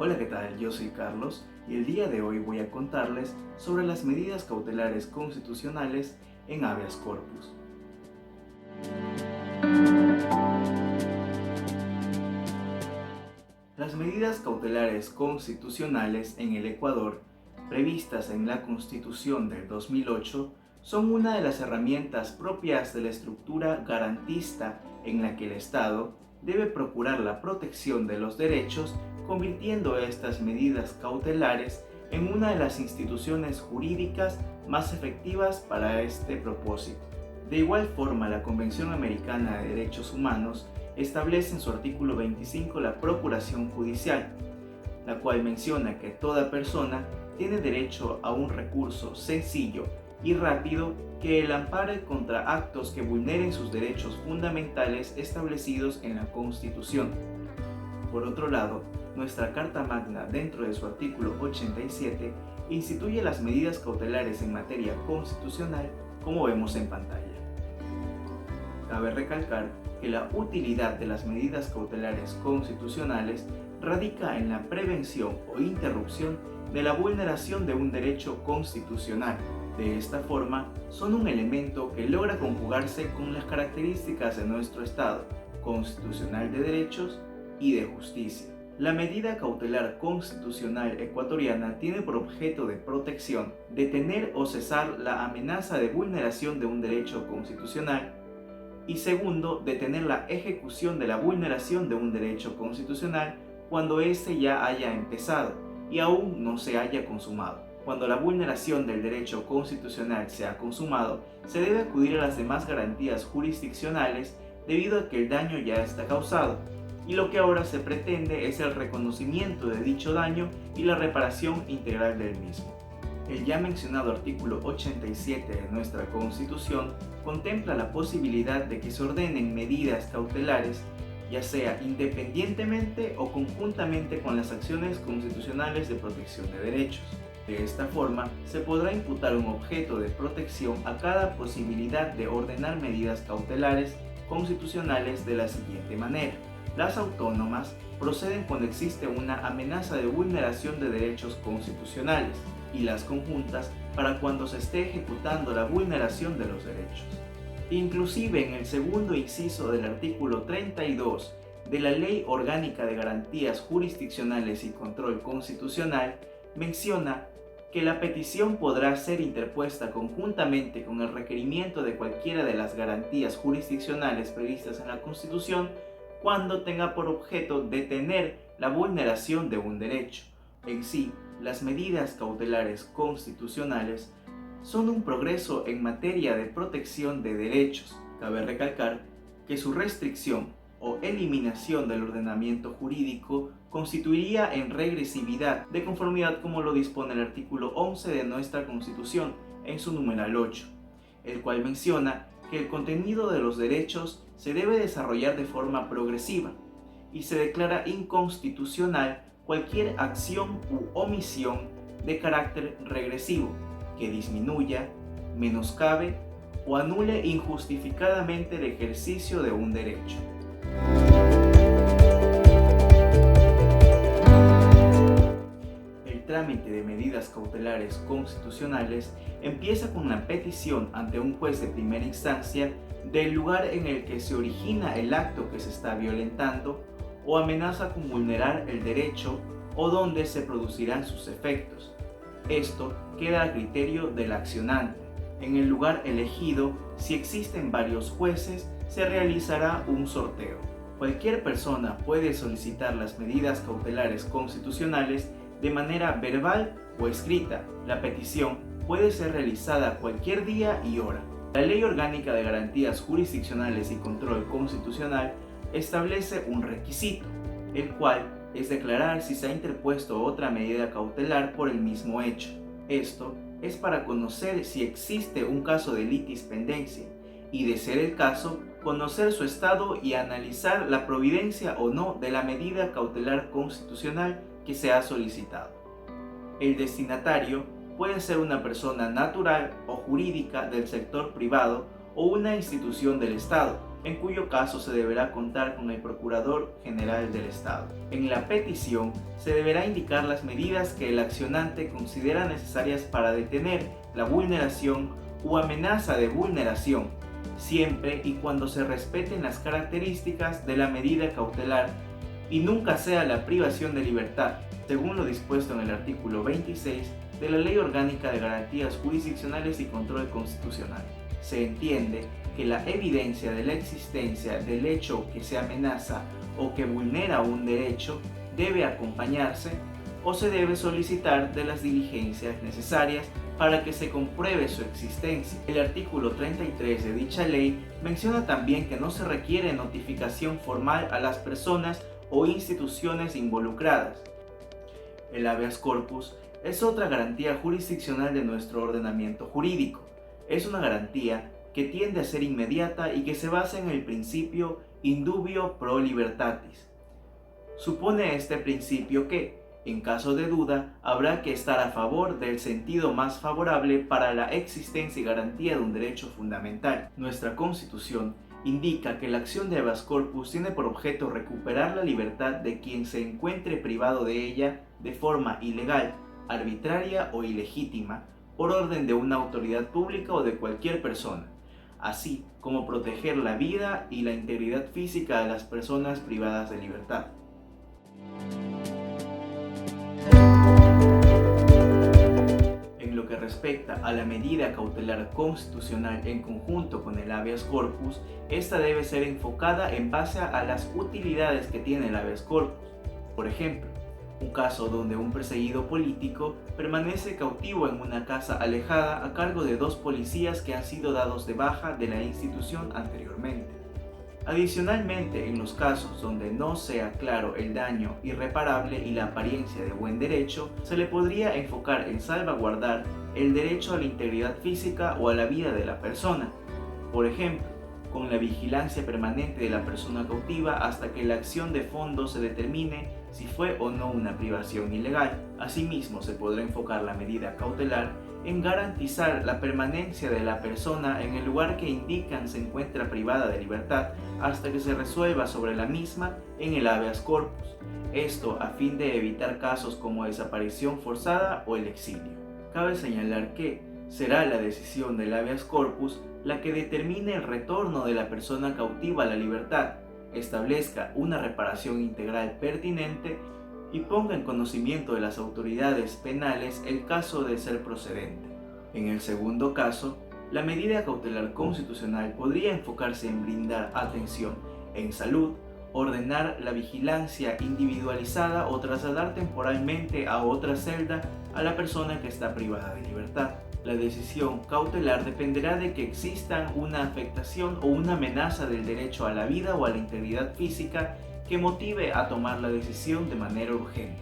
Hola, ¿qué tal? Yo soy Carlos y el día de hoy voy a contarles sobre las medidas cautelares constitucionales en habeas corpus. Las medidas cautelares constitucionales en el Ecuador, previstas en la Constitución del 2008, son una de las herramientas propias de la estructura garantista en la que el Estado debe procurar la protección de los derechos, convirtiendo estas medidas cautelares en una de las instituciones jurídicas más efectivas para este propósito. De igual forma, la Convención Americana de Derechos Humanos establece en su artículo 25 la procuración judicial, la cual menciona que toda persona tiene derecho a un recurso sencillo y rápido que el ampare contra actos que vulneren sus derechos fundamentales establecidos en la Constitución. Por otro lado, nuestra Carta Magna, dentro de su artículo 87, instituye las medidas cautelares en materia constitucional, como vemos en pantalla. Cabe recalcar que la utilidad de las medidas cautelares constitucionales radica en la prevención o interrupción de la vulneración de un derecho constitucional. De esta forma, son un elemento que logra conjugarse con las características de nuestro Estado constitucional de derechos y de justicia. La medida cautelar constitucional ecuatoriana tiene por objeto de protección detener o cesar la amenaza de vulneración de un derecho constitucional y segundo, detener la ejecución de la vulneración de un derecho constitucional cuando éste ya haya empezado y aún no se haya consumado. Cuando la vulneración del derecho constitucional se ha consumado, se debe acudir a las demás garantías jurisdiccionales debido a que el daño ya está causado, y lo que ahora se pretende es el reconocimiento de dicho daño y la reparación integral del mismo. El ya mencionado artículo 87 de nuestra Constitución contempla la posibilidad de que se ordenen medidas cautelares, ya sea independientemente o conjuntamente con las acciones constitucionales de protección de derechos. De esta forma, se podrá imputar un objeto de protección a cada posibilidad de ordenar medidas cautelares constitucionales de la siguiente manera. Las autónomas proceden cuando existe una amenaza de vulneración de derechos constitucionales y las conjuntas para cuando se esté ejecutando la vulneración de los derechos. Inclusive en el segundo inciso del artículo 32 de la Ley Orgánica de Garantías Jurisdiccionales y Control Constitucional menciona que la petición podrá ser interpuesta conjuntamente con el requerimiento de cualquiera de las garantías jurisdiccionales previstas en la Constitución cuando tenga por objeto detener la vulneración de un derecho. En sí, las medidas cautelares constitucionales son un progreso en materia de protección de derechos. Cabe recalcar que su restricción o eliminación del ordenamiento jurídico constituiría en regresividad de conformidad como lo dispone el artículo 11 de nuestra Constitución en su numeral 8, el cual menciona que el contenido de los derechos se debe desarrollar de forma progresiva y se declara inconstitucional cualquier acción u omisión de carácter regresivo que disminuya, menoscabe o anule injustificadamente el ejercicio de un derecho. El trámite de medidas cautelares constitucionales empieza con la petición ante un juez de primera instancia del lugar en el que se origina el acto que se está violentando o amenaza con vulnerar el derecho o donde se producirán sus efectos. Esto queda a criterio del accionante. En el lugar elegido, si existen varios jueces, se realizará un sorteo. Cualquier persona puede solicitar las medidas cautelares constitucionales de manera verbal o escrita. La petición puede ser realizada cualquier día y hora. La Ley Orgánica de Garantías Jurisdiccionales y Control Constitucional establece un requisito, el cual es declarar si se ha interpuesto otra medida cautelar por el mismo hecho. Esto es para conocer si existe un caso de litis pendencia y, de ser el caso, conocer su estado y analizar la providencia o no de la medida cautelar constitucional que se ha solicitado. El destinatario puede ser una persona natural o jurídica del sector privado o una institución del Estado, en cuyo caso se deberá contar con el Procurador General del Estado. En la petición se deberá indicar las medidas que el accionante considera necesarias para detener la vulneración o amenaza de vulneración, siempre y cuando se respeten las características de la medida cautelar y nunca sea la privación de libertad, según lo dispuesto en el artículo 26 de la Ley Orgánica de Garantías Jurisdiccionales y Control Constitucional. Se entiende que la evidencia de la existencia del hecho que se amenaza o que vulnera un derecho debe acompañarse o se debe solicitar de las diligencias necesarias para que se compruebe su existencia. El artículo 33 de dicha ley menciona también que no se requiere notificación formal a las personas o instituciones involucradas. El habeas corpus es otra garantía jurisdiccional de nuestro ordenamiento jurídico. Es una garantía que tiende a ser inmediata y que se basa en el principio indubio pro libertatis. Supone este principio que, en caso de duda, habrá que estar a favor del sentido más favorable para la existencia y garantía de un derecho fundamental. Nuestra Constitución indica que la acción de habeas corpus tiene por objeto recuperar la libertad de quien se encuentre privado de ella de forma ilegal, arbitraria o ilegítima, por orden de una autoridad pública o de cualquier persona, así como proteger la vida y la integridad física de las personas privadas de libertad. En lo que respecta a la medida cautelar constitucional en conjunto con el habeas corpus, esta debe ser enfocada en base a las utilidades que tiene el habeas corpus. Por ejemplo, un caso donde un perseguido político permanece cautivo en una casa alejada a cargo de 2 policías que han sido dados de baja de la institución anteriormente. Adicionalmente, en los casos donde no sea claro el daño irreparable y la apariencia de buen derecho, se le podría enfocar en salvaguardar el derecho a la integridad física o a la vida de la persona. Por ejemplo, con la vigilancia permanente de la persona cautiva hasta que la acción de fondo se determine si fue o no una privación ilegal. Asimismo, se podrá enfocar la medida cautelar en garantizar la permanencia de la persona en el lugar que indican se encuentra privada de libertad hasta que se resuelva sobre la misma en el habeas corpus. Esto a fin de evitar casos como desaparición forzada o el exilio. Cabe señalar que será la decisión del habeas corpus la que determine el retorno de la persona cautiva a la libertad, establezca una reparación integral pertinente y ponga en conocimiento de las autoridades penales el caso de ser procedente. En el segundo caso, la medida cautelar constitucional podría enfocarse en brindar atención en salud, ordenar la vigilancia individualizada o trasladar temporalmente a otra celda a la persona que está privada de libertad. La decisión cautelar dependerá de que exista una afectación o una amenaza del derecho a la vida o a la integridad física que motive a tomar la decisión de manera urgente.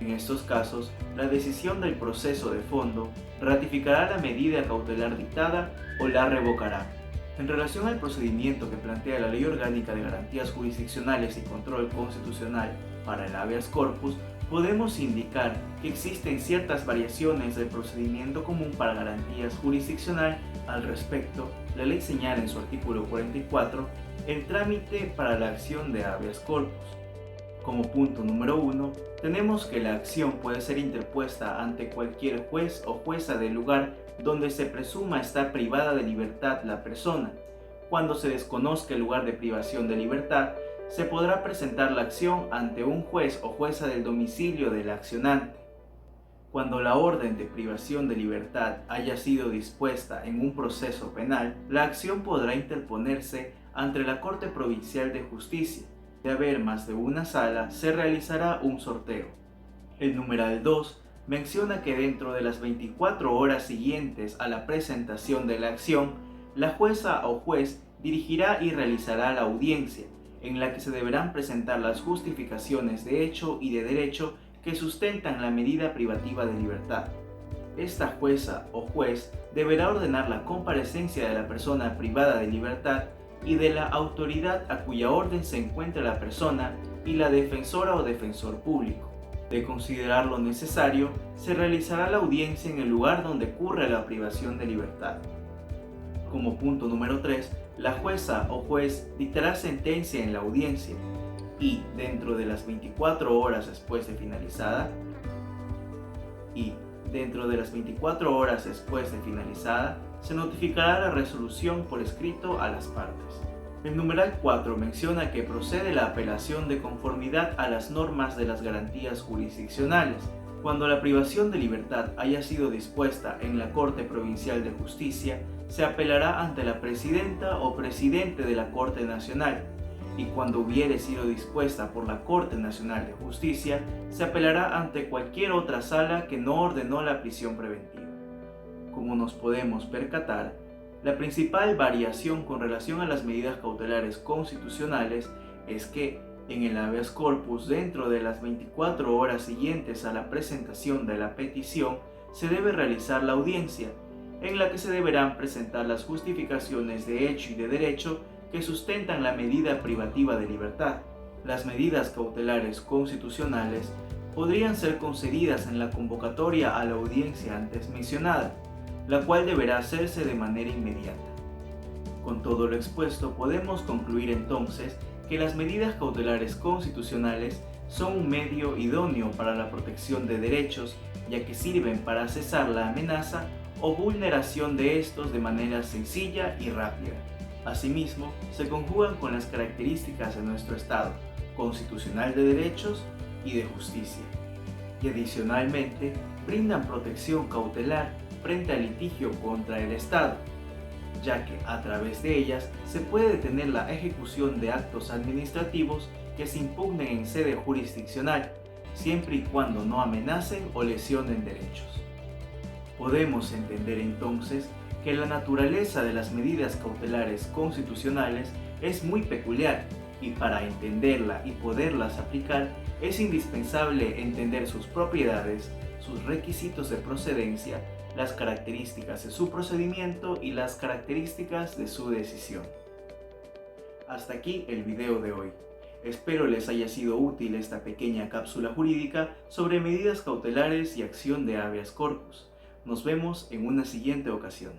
En estos casos, la decisión del proceso de fondo ratificará la medida cautelar dictada o la revocará. En relación al procedimiento que plantea la Ley Orgánica de Garantías Jurisdiccionales y Control Constitucional para el habeas corpus, podemos indicar que existen ciertas variaciones del procedimiento común para garantías jurisdiccional. Al respecto, la ley señala en su artículo 44 el trámite para la acción de habeas corpus. Como punto número 1, tenemos que la acción puede ser interpuesta ante cualquier juez o jueza del lugar donde se presuma estar privada de libertad la persona. Cuando se desconozca el lugar de privación de libertad, se podrá presentar la acción ante un juez o jueza del domicilio del accionante. Cuando la orden de privación de libertad haya sido dispuesta en un proceso penal, la acción podrá interponerse ante la Corte Provincial de Justicia. De haber más de una sala, se realizará un sorteo. El numeral 2 menciona que dentro de las 24 horas siguientes a la presentación de la acción, la jueza o juez dirigirá y realizará la audiencia, en la que se deberán presentar las justificaciones de hecho y de derecho que sustentan la medida privativa de libertad. Esta jueza o juez deberá ordenar la comparecencia de la persona privada de libertad y de la autoridad a cuya orden se encuentra la persona y la defensora o defensor público. De considerarlo necesario, se realizará la audiencia en el lugar donde ocurre la privación de libertad. Como punto número 3, la jueza o juez dictará sentencia en la audiencia y dentro de las 24 horas después de finalizada, se notificará la resolución por escrito a las partes. El numeral 4 menciona que procede la apelación de conformidad a las normas de las garantías jurisdiccionales. Cuando la privación de libertad haya sido dispuesta en la Corte Provincial de Justicia, se apelará ante la presidenta o presidente de la Corte Nacional, y cuando hubiere sido dispuesta por la Corte Nacional de Justicia, se apelará ante cualquier otra sala que no ordenó la prisión preventiva. Como nos podemos percatar, la principal variación con relación a las medidas cautelares constitucionales es que en el habeas corpus, dentro de las 24 horas siguientes a la presentación de la petición, se debe realizar la audiencia, en la que se deberán presentar las justificaciones de hecho y de derecho que sustentan la medida privativa de libertad. Las medidas cautelares constitucionales podrían ser concedidas en la convocatoria a la audiencia antes mencionada, la cual deberá hacerse de manera inmediata. Con todo lo expuesto, podemos concluir entonces que las medidas cautelares constitucionales son un medio idóneo para la protección de derechos, ya que sirven para cesar la amenaza o vulneración de estos de manera sencilla y rápida. Asimismo, se conjugan con las características de nuestro Estado constitucional de derechos y de justicia, y adicionalmente brindan protección cautelar frente al litigio contra el Estado, ya que a través de ellas se puede detener la ejecución de actos administrativos que se impugnen en sede jurisdiccional, siempre y cuando no amenacen o lesionen derechos. Podemos entender entonces que la naturaleza de las medidas cautelares constitucionales es muy peculiar, y para entenderla y poderlas aplicar es indispensable entender sus propiedades, sus requisitos de procedencia, las características de su procedimiento y las características de su decisión. Hasta aquí el video de hoy. Espero les haya sido útil esta pequeña cápsula jurídica sobre medidas cautelares y acción de habeas corpus. Nos vemos en una siguiente ocasión.